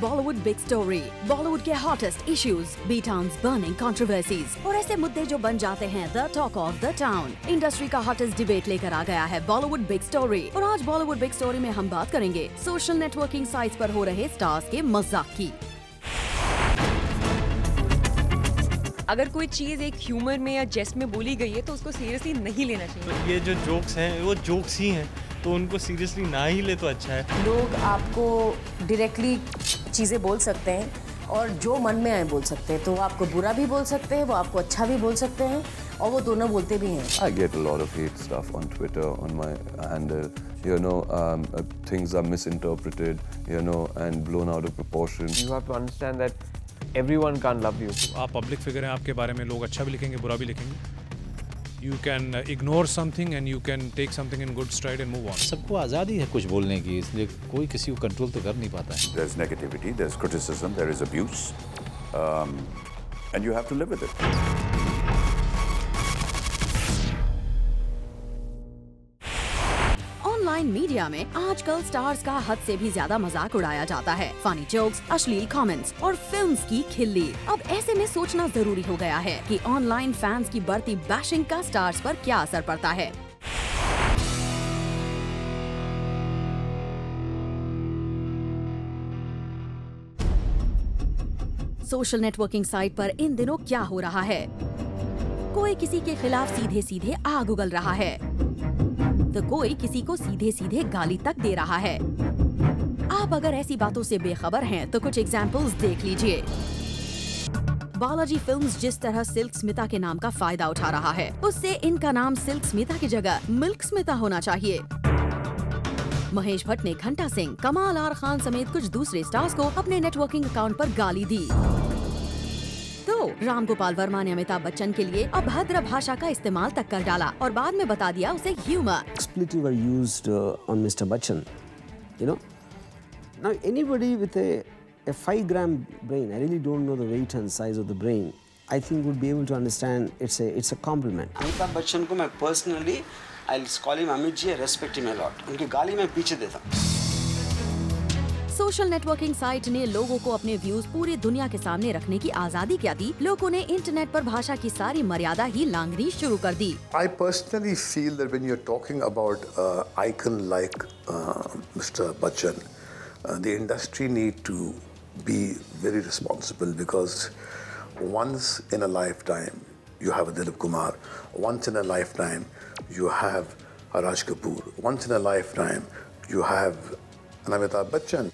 Bollywood big story, Bollywood के hottest issues, B town's burning controversies और ऐसे मुद्दे जो बन जाते हैं the talk of the town. Industry का हॉटेस्ट डिबेट लेकर आ गया है बॉलीवुड बिग स्टोरी। और आज बॉलीवुड बिग स्टोरी में हम बात करेंगे सोशल नेटवर्किंग साइट्स पर हो रहे स्टार्स के मजाक की। अगर कोई चीज़ एक ह्यूमर में या जेस्ट में बोली गई है तो उसको सीरियसली नहीं लेना चाहिए। तो ये जो जोक्स हैं वो जोक्स ही हैं, तो उनको सीरियसली ना ही ले तो अच्छा है। लोग आपको डायरेक्टली चीज़ें बोल सकते हैं और जो मन में आए बोल सकते हैं, तो वो आपको बुरा भी बोल सकते हैं, वो आपको अच्छा भी बोल सकते हैं और वो दोनों बोलते भी हैं। I get a lot of hate stuff on Twitter, on my handle. Things are misinterpreted, and blown out of proportion. You have to understand that everyone can't love you. आप पब्लिक फिगर हैं, आपके बारे में लोग अच्छा भी लिखेंगे, बुरा भी लिखेंगे। You can ignore something and you can take something in good stride and move on. सबको आज़ादी है कुछ बोलने की, इसलिए कोई किसी को कंट्रोल तो कर नहीं पाता है। There's negativity, there's criticism, there is abuse, and you have to live with it. Online media में आजकल स्टार्स का हद से भी ज्यादा मजाक उड़ाया जाता है। फनी जोक्स, अश्लील कमेंट्स और फिल्म्स की खिल्ली। अब ऐसे में सोचना जरूरी हो गया है कि ऑनलाइन फैंस की बढ़ती बैशिंग का स्टार्स पर क्या असर पड़ता है। सोशल नेटवर्किंग साइट पर इन दिनों क्या हो रहा है? कोई किसी के खिलाफ सीधे सीधे आग उगल रहा है, तो कोई किसी को सीधे सीधे गाली तक दे रहा है। आप अगर ऐसी बातों से बेखबर हैं, तो कुछ एग्जाम्पल्स देख लीजिए। बालाजी फिल्म्स जिस तरह सिल्क स्मिता के नाम का फायदा उठा रहा है, उससे इनका नाम सिल्क स्मिता की जगह मिल्क स्मिता होना चाहिए। महेश भट्ट ने घंटा सिंह, कमाल आर खान समेत कुछ दूसरे स्टार्स को अपने नेटवर्किंग अकाउंट पर गाली दी। तो राम गोपाल वर्मा ने अमिताभ बच्चन के लिए अभद्र भाषा का इस्तेमाल तक कर डाला और बाद में बता दिया उसे humour. Expletive were used on Mr. Bachchan, Now anybody with a 5-gram brain, I really don't know the weight and size of the brain, I think would be able to understand it's a compliment. Amitabh Bachchan को मैं personally, I'll call him Amit ji, I respect him a lot. उनकी गाली मैं पीछे देता हूँ। Social networking site ने लोगों को अपने व्यूज पूरी दुनिया के सामने रखने की आजादी क्या दी? लोगों ने इंटरनेट पर भाषा की सारी मर्यादा ही लांघनी शुरू कर दी। I personally feel that when you're talking about icon like Mr. Bachchan, the industry need to be very responsible, because once in a lifetime you have a Dilip Kumar, once in a lifetime you have a Raj Kapoor, once in a lifetime you have an Amitabh Bachchan.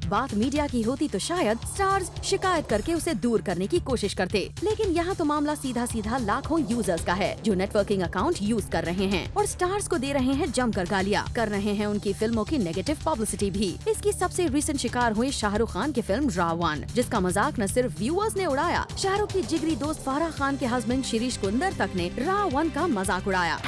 बात media की होती तो शायद stars शिकायत करके उसे दूर करने की कोशिश करते, लेकिन यहाँ तो मामला सीधा सीधा लाखों यूजर्स का है जो नेटवर्किंग अकाउंट यूज कर रहे हैं और स्टार्स को दे रहे हैं जमकर गालियाँ, कर रहे हैं उनकी फिल्मों की नेगेटिव पब्लिसिटी भी। इसकी सबसे रिसेंट शिकार हुई शाहरुख खान की फिल्म रावण, जिसका मजाक न सिर्फ व्यूअर्स ने उड़ाया, शाहरुख की जिगरी दोस्त फाराह खान के हस्बैंड शिरीष कुंदर तक ने रावण का मजाक उड़ाया।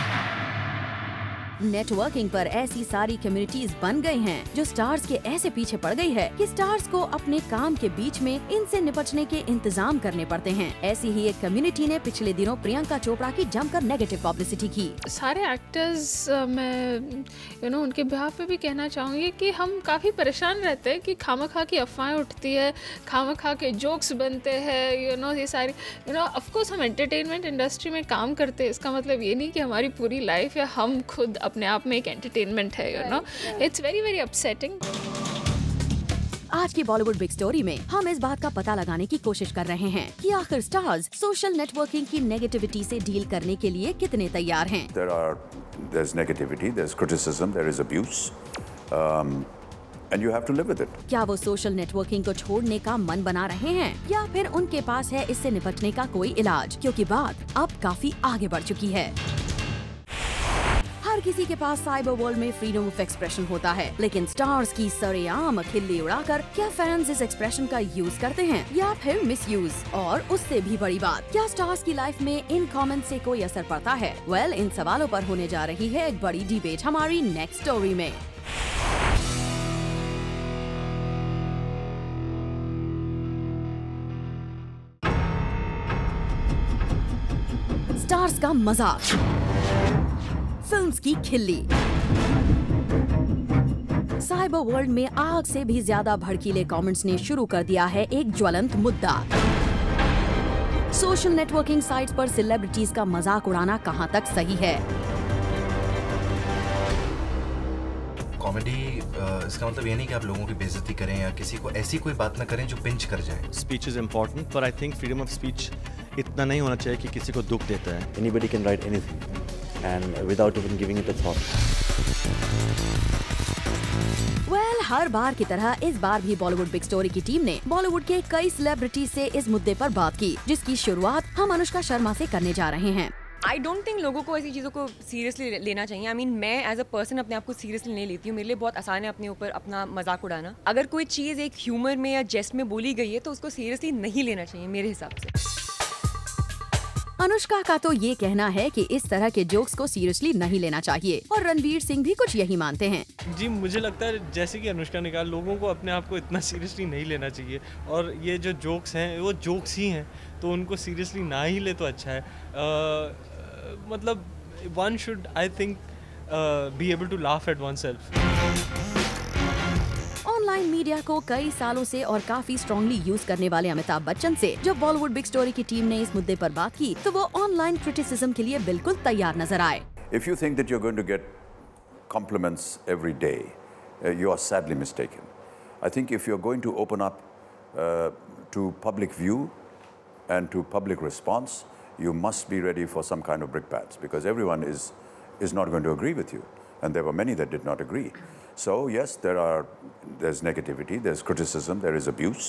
नेटवर्किंग पर ऐसी सारी कम्युनिटीज बन गई हैं जो स्टार्स के ऐसे पीछे पड़ गई है कि स्टार्स को अपने काम के बीच में इनसे निपटने के इंतजाम करने पड़ते हैं। ऐसी ही एक कम्युनिटी ने पिछले दिनों प्रियंका चोपड़ा की जमकर नेगेटिव पब्लिसिटी की। सारे एक्टर्स मैं उनके बिहाफ पे भी कहना चाहूँगी कि हम काफ़ी परेशान रहते हैं कि खामखा की अफवाहें उठती है, खामखा के जोक्स बनते हैं, ये सारी ऑफकोर्स हम एंटरटेनमेंट इंडस्ट्री में काम करते हैं, इसका मतलब ये नहीं कि हमारी पूरी लाइफ या हम खुद अपने आप में एक एंटरटेनमेंट है। It's very very upsetting. आज की बॉलीवुड बिग स्टोरी में हम इस बात का पता लगाने की कोशिश कर रहे हैं कि आखिर स्टार्स सोशल नेटवर्किंग की नेगेटिविटी से डील करने के लिए कितने तैयार हैं। There's negativity, there's criticism, there is abuse, and you have to live with it. क्या वो सोशल नेटवर्किंग को छोड़ने का मन बना रहे हैं या फिर उनके पास है इससे निपटने का कोई इलाज? क्योंकि बात अब काफी आगे बढ़ चुकी है। हर किसी के पास साइबर वर्ल्ड में फ्रीडम ऑफ एक्सप्रेशन होता है, लेकिन स्टार्स की सरेआम खिल्ली उड़ाकर क्या फैंस इस एक्सप्रेशन का यूज करते हैं या फिर मिसयूज? और उससे भी बड़ी बात, क्या स्टार्स की लाइफ में इन कमेंट से कोई असर पड़ता है? इन सवालों पर होने जा रही है एक बड़ी डिबेट हमारी नेक्स्ट स्टोरी में। स्टार्स का मजाक, फिल्म्स की खिल्ली, साइबर वर्ल्ड में आग से भी ज्यादा भड़कीले कमेंट्स ने शुरू कर दिया है एक ज्वलंत मुद्दा। सोशल नेटवर्किंग साइट्स पर सेलिब्रिटीज का मजाक उड़ाना कहां तक सही है? कॉमेडी इसका मतलब ये नहीं कि आप लोगों की बेइज्जती करें या किसी को ऐसी कोई बात ना करें जो पिंच कर जाए। स्पीच इज इम्पोर्टेंट, पर I think freedom of speech इतना नहीं होना चाहिए कि किसी को दुख देता है। Anybody can write anything and without even giving it a thought. हर बार की तरह इस बार भी बॉलीवुड बिग स्टोरी की टीम ने बॉलीवुड के कई सेलिब्रिटीज से इस मुद्दे पर बात की, जिसकी शुरुआत हम अनुष्का शर्मा से करने जा रहे हैं। आई डोंट थिंक लोगों को ऐसी चीज़ों को सीरियसली लेना चाहिए। आई मीन मैं एज अ पर्सन अपने आप को सीरियसली नहीं लेती हूँ। मेरे लिए बहुत आसान है अपने ऊपर अपना मजाक उड़ाना। अगर कोई चीज़ एक ह्यूमर में या जेस्ट में बोली गई है तो उसको सीरियसली नहीं लेना चाहिए मेरे हिसाब से। अनुष्का का तो ये कहना है कि इस तरह के जोक्स को सीरियसली नहीं लेना चाहिए और रणवीर सिंह भी कुछ यही मानते हैं। जी मुझे लगता है जैसे कि अनुष्का ने कहा, लोगों को अपने आप को इतना सीरियसली नहीं लेना चाहिए और ये जो जोक्स हैं वो जोक्स ही हैं, तो उनको सीरियसली ना ही ले तो अच्छा है। मतलब one should I think be able to laugh at one self. Online media को कई सालों से और काफी स्ट्रांगली यूज करने वाले अमिताभ बच्चन से जब बॉलीवुड बिग स्टोरी की टीम ने इस मुद्दे पर बात की तो वो ऑनलाइन क्रिटिसिज्म के लिए बिल्कुल तैयार नजर आए। If you think that you're going to get compliments every day, you are sadly mistaken. I think if you're going to open up to public view and to public response, you must be ready for some kind of brickbats because everyone is not going to agree with you, and there were many that did not agree. So yes, there's negativity, there's criticism, there is abuse,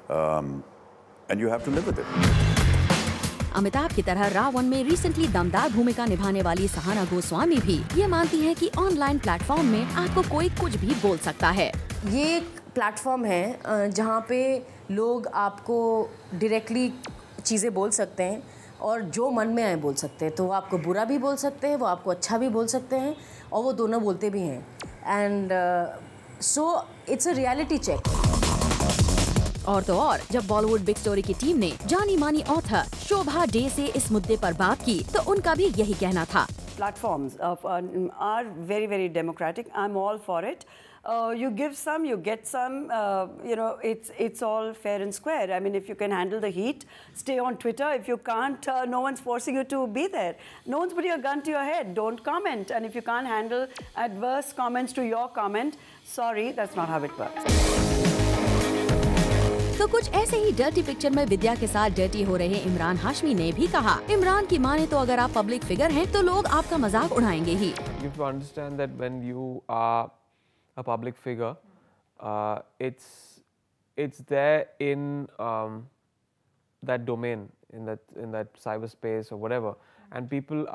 and you have to live with it. Amitabh की तरह रावण में recently दमदार भूमिका निभाने वाली सहाना गोस्वामी भी ये मानती है कि ऑनलाइन प्लेटफॉर्म में आपको कोई कुछ भी बोल सकता है। ये एक प्लेटफॉर्म है जहाँ पे लोग आपको डायरेक्टली चीज़ें बोल सकते हैं और जो मन में आए बोल सकते हैं। तो वो आपको बुरा भी बोल सकते हैं, वो आपको अच्छा भी बोल सकते हैं और वो दोनों बोलते भी हैं। And so it's a reality check. और तो और जब बॉलीवुड बिग स्टोरी की टीम ने जानी मानी ऑथर शोभा डे से इस मुद्दे पर बात की तो उनका भी यही कहना था। Platforms are very, very democratic. I'm all for it. You give some, you get some. It's all fair and square. I mean, if you can handle the heat, stay on Twitter. If you can't, no one's forcing you to be there. No one's putting a gun to your head. Don't comment. And if you can't handle adverse comments to your comment, sorry, that's not how it works. तो कुछ ऐसे ही dirty picture में विद्या के साथ dirty हो रहे इमरान हाशमी ने भी कहा, इमरान की माने तो अगर आप पब्लिक फिगर हैं तो लोग आपका मजाक उड़ाएंगे ही। You have to understand that when you are a public figure, it's there in that domain, in that cyberspace or whatever, and people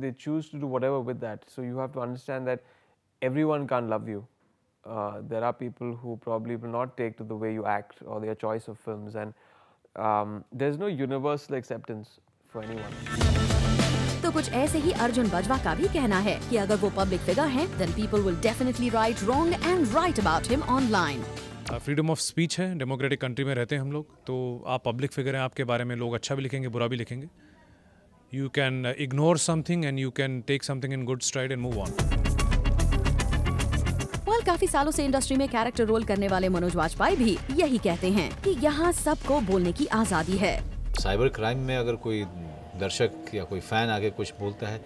they choose to do whatever with that. So you have to understand that everyone can't love you. There are people who probably will not take to the way you act or their choice of films, and there's no universal acceptance for anyone. तो कुछ ऐसे ही अर्जुन बाजवा का भी कहना है कि अगर वो पब्लिक फिगर हैं, then people will definitely write wrong and write about him online. Freedom of speech है, डेमोक्रेटिक कंट्री में रहते हैं हम लोग, तो आप पब्लिक फिगर हैं, आपके बारे में लोग अच्छा भी लिखेंगे, बुरा भी लिखेंगे. You can ignore something and you can take something in good stride and move on. काफी सालों से इंडस्ट्री में कैरेक्टर रोल करने वाले मनोज वाजपेयी भी यही कहते हैं कि यहाँ सबको बोलने की आजादी है। साइबर क्राइम में अगर कोई दर्शक या कोई फैन आके कुछ बोलता है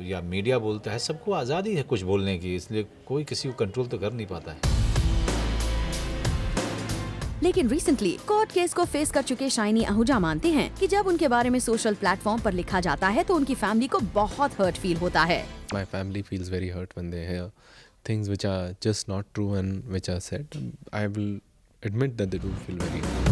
या मीडिया बोलता है, सबको आज़ादी है कुछ बोलने की, इसलिए कोई किसी को कंट्रोल तो कर नहीं पाता है। लेकिन रिसेंटली कोर्ट केस को फेस कर चुके शाइनी आहूजा मानते हैं कि जब उनके बारे में सोशल प्लेटफॉर्म पर लिखा जाता है तो उनकी फैमिली को बहुत हर्ट फील होता है। My family feels very hurt when they hear things which are just not true and which are said. I will admit that they do feel very hurt.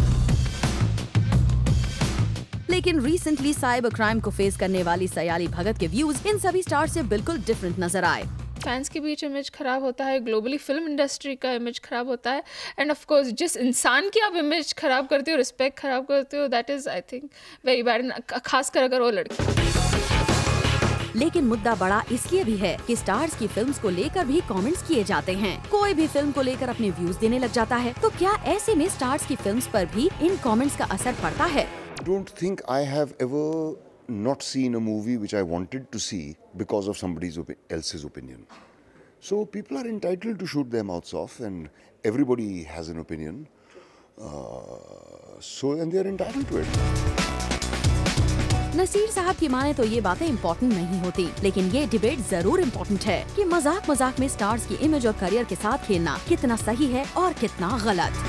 लेकिन रिसेंटली साइबर क्राइम को face करने वाली सयाली भगत के views in सभी star से बिल्कुल different नजर आए। फैंस के बीच इमेज खराब होता है, ग्लोबली फिल्म इंडस्ट्री का इमेज खराब होता है, एंड ऑफ कोर्स जिस इंसान की आप इमेज खराब करते हो, रिस्पेक्ट खराब करते हो, that is I think very bad, खासकर अगर वो लड़की। लेकिन मुद्दा बड़ा इसलिए भी है कि स्टार्स की फिल्म्स को लेकर भी कमेंट्स किए जाते हैं। कोई भी फिल्म को लेकर अपने व्यूज देने लग जाता है, तो क्या ऐसे में स्टार्स की फिल्म्स पर भी इन कमेंट्स का असर पड़ता है? Don't think I have ever not seen a movie which I wanted to see because of somebody else's opinion. So people are entitled to shoot their mouths off, and everybody has an opinion. And they are entitled to it. Naseer साहब की माने तो ये बातें important नहीं होती, लेकिन ये डिबेट जरूर इम्पोर्टेंट है कि मजाक मजाक में स्टार्स की इमेज और करियर के साथ खेलना कितना सही है और कितना गलत।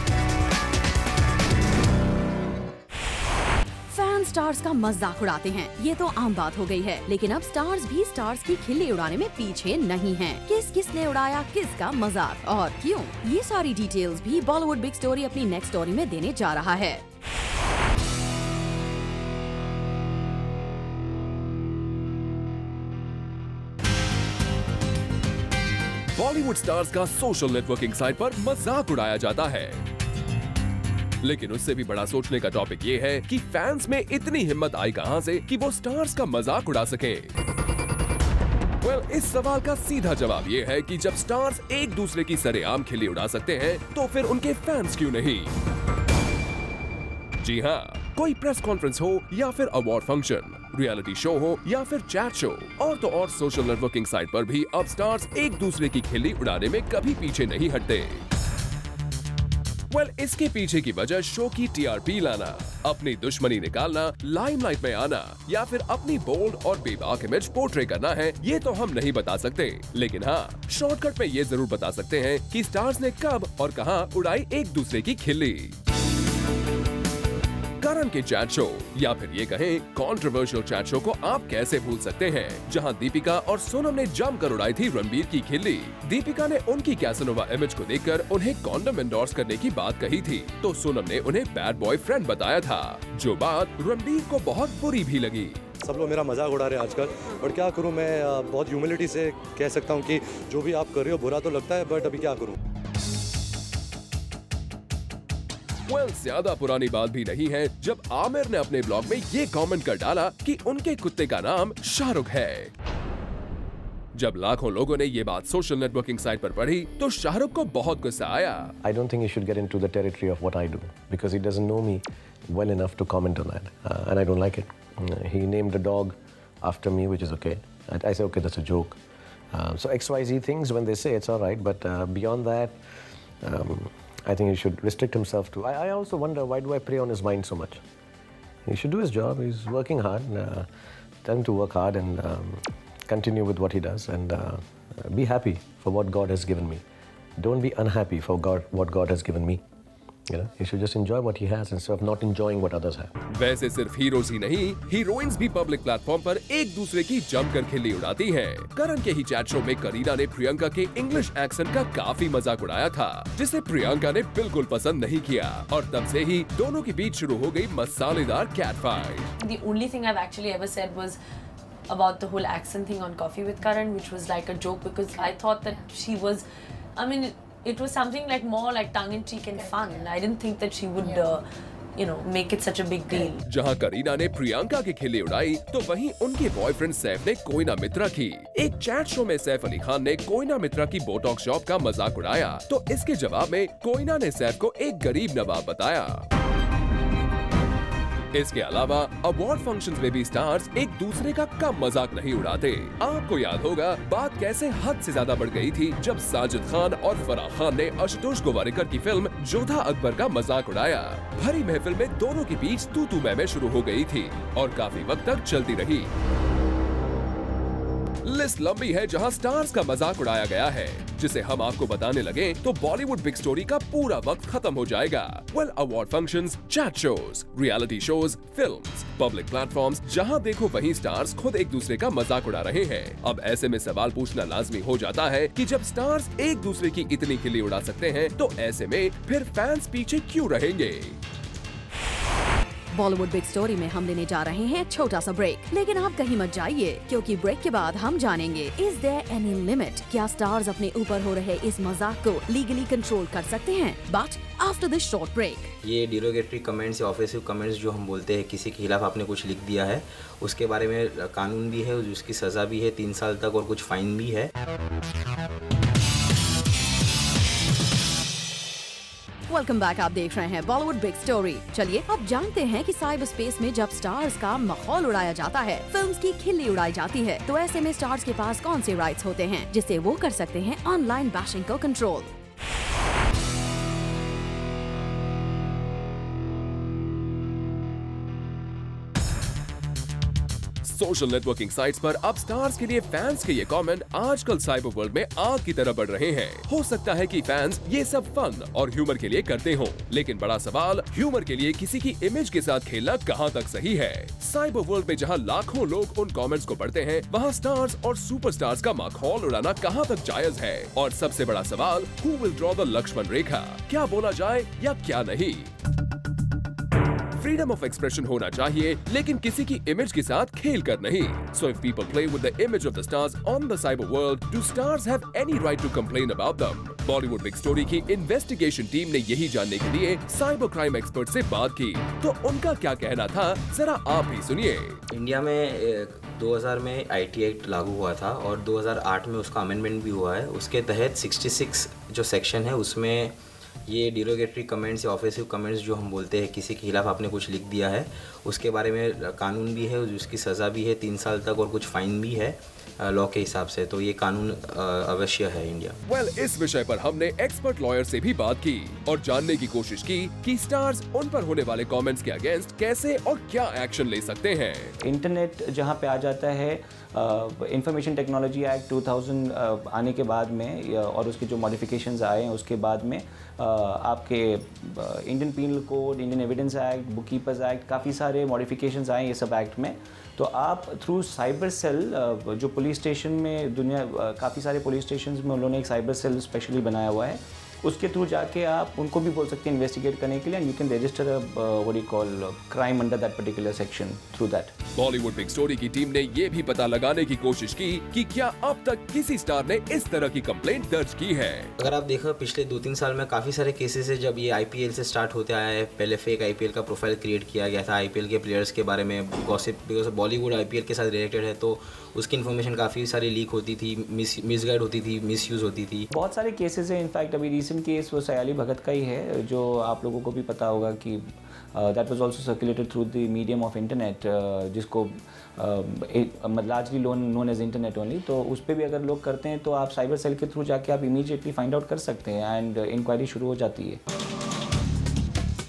फैन स्टार्स का मजाक उड़ाते हैं, ये तो आम बात हो गई है, लेकिन अब स्टार्स भी स्टार्स की खिल्ली उड़ाने में पीछे नहीं हैं। किसने उड़ाया किसका मजाक और क्यों, ये सारी डिटेल्स भी बॉलीवुड बिग स्टोरी अपनी नेक्स्ट स्टोरी में देने जा रहा है। बॉलीवुड स्टार्स का सोशल नेटवर्किंग साइट पर मजाक उड़ाया जाता है, लेकिन उससे भी बड़ा सोचने का टॉपिक ये है कि फैंस में इतनी हिम्मत आई कहां से कि वो स्टार्स का मजाक उड़ा सके। इस सवाल का सीधा जवाब ये है कि जब स्टार्स एक दूसरे की सरेआम खिल्ली उड़ा सकते हैं तो फिर उनके फैंस क्यों नहीं। जी हाँ, कोई प्रेस कॉन्फ्रेंस हो या फिर अवार्ड फंक्शन, रियलिटी शो हो या फिर चैट शो, और तो और सोशल नेटवर्किंग साइट पर भी अब स्टार्स एक दूसरे की खिल्ली उड़ाने में कभी पीछे नहीं हटते। इसके पीछे की वजह शो की टीआरपी लाना, अपनी दुश्मनी निकालना, लाइमलाइट में आना या फिर अपनी बोल्ड और बेबाक इमेज पोर्ट्रे करना है, ये तो हम नहीं बता सकते, लेकिन हाँ, शॉर्टकट में ये जरूर बता सकते हैं कि स्टार्स ने कब और कहां उड़ाई एक दूसरे की खिल्ली। करण के चैट शो या फिर ये कहें कंट्रोवर्शियल चैट शो को आप कैसे भूल सकते हैं, जहां दीपिका और सोनम ने जमकर उड़ाई थी रणबीर की खिल्ली। दीपिका ने उनकी कैसनोवा इमेज को देखकर उन्हें कॉन्डम एंडोर्स करने की बात कही थी, तो सोनम ने उन्हें बैड बॉयफ्रेंड बताया था, जो बात रणबीर को बहुत बुरी भी लगी। सब लोग मेरा मजाक उड़ा रहे हैं आजकल, और क्या करूं मैं, बहुत ह्यूमिलिटी से कह सकता हूं कि जो भी आप कर रहे हो बुरा तो लगता है, बट अभी क्या करूं। ज्यादा पुरानी बात भी नहीं है जब आमिर ने अपने ब्लॉग में ये कमेंट कर डाला कि उनके कुत्ते का नाम शाहरुख है। जब लाखों लोगों ने ये बात सोशल नेटवर्किंग साइट पर पढ़ी तो शाहरुख को बहुत गुस्सा आया। I don't think he should get into the territory of what I do because he doesn't know me well enough to comment on that, and I don't like it. He named a dog after me, which is okay. I say okay, that's a joke. So XYZ things when they say it's all right, but beyond that, I think he should restrict himself to. I also wonder, why do I prey on his mind so much? He should do his job. He's working hard. Tell him to work hard and continue with what he does, and be happy for what God has given me. Don't be unhappy for what God has given me. You know, he should just enjoy what he has instead of not enjoying what others have. वैसे सिर्फ heroes ही नहीं, heroines भी public platform पर एक दूसरे की जमकर खिल्ली उड़ाती हैं। करण के ही चैट शो में करीना ने प्रियंका के इंग्लिश एक्सेंट का काफी मजाक उड़ाया था, जिसे प्रियंका ने बिल्कुल पसंद नहीं किया, और तब से ही दोनों के बीच शुरू हो गई मसालेदार cat fight. The only thing I've actually ever said was about the whole accent thing on Coffee with Karan, which was like a joke because I thought that she was, I mean, it was something like more like tongue-in-cheek and fun. I didn't think that she would, make it such a big deal. जहां करीना ने प्रियंका की खिल्ली उड़ाई, तो वहीं उनके boyfriend Saif ने कोयना मित्रा की। एक चैट शो में सैफ अली खान ने कोयना मित्रा की बोटॉक्स शॉप का मजाक उड़ाया, तो इसके जवाब में कोयना ने सैफ को एक गरीब नवाब बताया। इसके अलावा अवार्ड फंक्शंस में भी स्टार्स एक दूसरे का कम मजाक नहीं उड़ाते। आपको याद होगा बात कैसे हद से ज्यादा बढ़ गई थी जब साजिद खान और फराह खान ने आशुतोष गोवारिकर की फिल्म जोधा अकबर का मजाक उड़ाया। भरी महफिल में दोनों के बीच तू मैं शुरू हो गई थी और काफी वक्त तक चलती रही। लिस्ट लंबी है जहां स्टार्स का मजाक उड़ाया गया है, जिसे हम आपको बताने लगे तो बॉलीवुड बिग स्टोरी का पूरा वक्त खत्म हो जाएगा। Award functions, chat shows, reality shows, films, public platforms, जहां देखो वहीं स्टार्स खुद एक दूसरे का मजाक उड़ा रहे हैं। अब ऐसे में सवाल पूछना लाजमी हो जाता है कि जब स्टार्स एक दूसरे की इतनी खिल्ली उड़ा सकते हैं तो ऐसे में फिर फैंस पीछे क्यों रहेंगे। बॉलीवुड बिग स्टोरी में हम लेने जा रहे हैं छोटा सा ब्रेक, लेकिन आप कहीं मत जाइए क्योंकि ब्रेक के बाद हम जानेंगे इज देयर एनी लिमिट, क्या स्टार्स अपने ऊपर हो रहे इस मजाक को लीगली कंट्रोल कर सकते हैं, but after this short break. ये डिरोगेटरी कमेंट्स या ऑफेंसिव कमेंट्स जो हम बोलते हैं, किसी के खिलाफ आपने कुछ लिख दिया है, उसके बारे में कानून भी है, उसकी सजा भी है 3 साल तक और कुछ फाइन भी है। Welcome back. आप देख रहे हैं बॉलीवुड बिग स्टोरी। चलिए अब जानते हैं कि साइबर स्पेस में जब स्टार्स का माहौल उड़ाया जाता है, फिल्म्स की खिल्ली उड़ाई जाती है, तो ऐसे में स्टार्स के पास कौन से राइट्स होते हैं जिससे वो कर सकते हैं ऑनलाइन बैशिंग को कंट्रोल। सोशल नेटवर्किंग साइट्स पर अब स्टार्स के लिए फैंस के ये कमेंट आजकल साइबर वर्ल्ड में आग की तरह बढ़ रहे हैं। हो सकता है कि फैंस ये सब फन और ह्यूमर के लिए करते हों, लेकिन बड़ा सवाल ह्यूमर के लिए किसी की इमेज के साथ खेलना कहां तक सही है। साइबर वर्ल्ड में जहां लाखों लोग उन कमेंट्स को पढ़ते हैं, वहां स्टार्स और सुपरस्टार्स का माहौल उड़ाना कहां तक जायज है। और सबसे बड़ा सवाल, who will draw the Lakshman rekha, क्या बोला जाए या क्या नहीं। फ्रीडम ऑफ एक्सप्रेशन होना चाहिए, लेकिन किसी की इमेज के साथ खेल कर नहीं। So if people play with the image of the stars on the cyber world, do stars have any right to complain about them? Bollywood big story की इन्वेस्टिगेशन टीम ने यही जानने के लिए साइबर क्राइम एक्सपर्ट से बात की, तो उनका क्या कहना था, जरा आप भी सुनिए। इंडिया में 2000 में IT एक्ट लागू हुआ था और 2008 में उसका अमेंडमेंट भी हुआ है। उसके तहत 66 जो सेक्शन है उसमें ये डिरोगेटरी कमेंट्स या ऑफेंसिव कमेंट्स जो हम बोलते हैं, किसी के खिलाफ आपने कुछ लिख दिया है, उसके बारे में कानून भी है, उसकी सज़ा भी है 3 साल तक और कुछ फाइन भी है लॉ के हिसाब से। तो ये कानून अवश्य है इंडिया। वेल, इस विषय पर हमने एक्सपर्ट लॉयर से भी बात की और जानने की कोशिश की कि स्टार्स उन पर होने वाले कमेंट्स के अगेंस्ट कैसे और क्या एक्शन ले सकते हैं। इंटरनेट जहां पे आ जाता है, इंफॉर्मेशन टेक्नोलॉजी एक्ट 2000 आने के बाद में और उसके जो मॉडिफिकेशंस आए हैं उसके बाद में आपके Indian penal code, Indian evidence act, book keepers act, काफ़ी सारे मॉडिफिकेशंस आए ये सब एक्ट में। तो आप थ्रू साइबर सेल, जो पुलिस स्टेशन में काफ़ी सारे पुलिस स्टेशन में उन्होंने एक साइबर सेल स्पेशली बनाया हुआ है, उसके थ्रू जाके आप उनको भी बोल सकते हैं इन्वेस्टिगेट करने के लिए, and you can register what you call crime under that particular section through that. Bollywood big story की टीम ने ये भी पता लगाने की कोशिश की कि क्या अब तक किसी स्टार ने इस तरह की कंप्लेंट दर्ज की है। अगर आप देखो पिछले 2-3 साल में काफ़ी सारे केसेस है जब ये IPL से स्टार्ट होते आया है। पहले फेक IPL का प्रोफाइल क्रिएट किया गया था IPL के प्लेयर्स के बारे में, गॉसिप, बिकॉज बॉलीवुड IPL के साथ रिलेटेड है तो उसकी इन्फॉर्मेशन काफ़ी सारी लीक होती थी, मिसगाइड होती थी, मिसयूज़ होती थी। बहुत सारे केसेस हैं। इनफैक्ट अभी रिसेंट केस वो सयाली भगत का ही है, जो आप लोगों को भी पता होगा कि that was also circulated through the medium of internet, जिसको largely known as internet only. तो उस पर भी अगर लोग करते हैं तो आप साइबर सेल के थ्रू जाके आप इमीडिएटली फाइंड आउट कर सकते हैं एंड इंक्वायरी शुरू हो जाती है।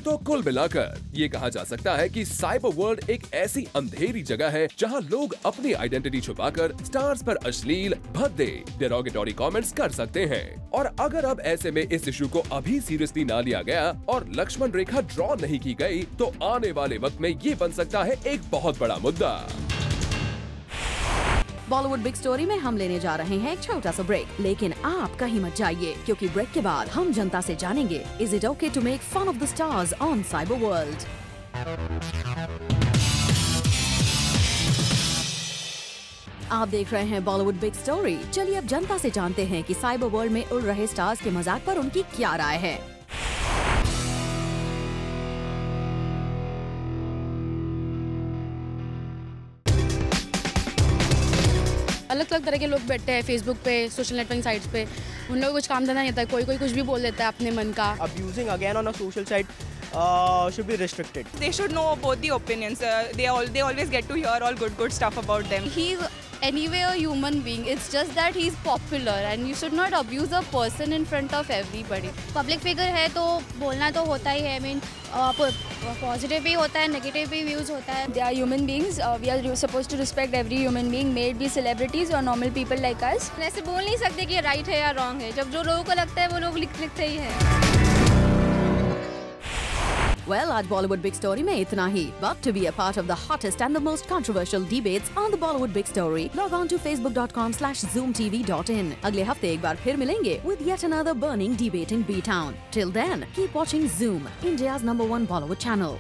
तो कुल मिलाकर ये कहा जा सकता है कि साइबर वर्ल्ड एक ऐसी अंधेरी जगह है जहां लोग अपनी आइडेंटिटी छुपाकर स्टार्स पर अश्लील, भद्दे, डेरोगेटरी कमेंट्स कर सकते हैं। और अगर अब ऐसे में इस इशू को अभी सीरियसली ना लिया गया और लक्ष्मण रेखा ड्रॉ नहीं की गई, तो आने वाले वक्त में ये बन सकता है एक बहुत बड़ा मुद्दा। बॉलीवुड बिग स्टोरी में हम लेने जा रहे हैं एक छोटा सा ब्रेक, लेकिन आप कहीं मत जाइए, क्योंकि ब्रेक के बाद हम जनता से जानेंगे, is it okay to make fun of the stars on cyber world. आप देख रहे हैं बॉलीवुड बिग स्टोरी। चलिए अब जनता से जानते हैं कि साइबर वर्ल्ड में उड़ रहे स्टार्स के मजाक पर उनकी क्या राय है। अलग अलग तरह के लोग बैठते हैं फेसबुक पे, सोशल नेटवर्किंग साइट्स पे, उन लोगों को कुछ काम धंधा नहीं होता है, कोई कुछ भी बोल देता है अपने मन का। Abusing again on a social site should be restricted. They should know both the opinions. They always get to hear all good stuff about them. He's anyway a human being. It's just that he's popular and you should not abuse a person in front of everybody. Public figure है तो बोलना तो होता ही है. I mean positive भी होता है, negative भी व्यूज होता है. They are human beings. We are supposed to respect every human being, may it be celebrities or normal people like us. ऐसे बोल नहीं सकते कि राइट है या रॉन्ग है. जब जो लोगों को लगता है वो लोग लिखते ही हैं. Well, आज Bollywood Big Story में इतना ही. But to be a part of the hottest and the most controversial debates on the Bollywood Big Story, log on to facebook.com/zoomtv.in. अगले हफ्ते एक बार फिर मिलेंगे with yet another burning debate in B-Town. Till then, keep watching Zoom, India's #1 Bollywood channel.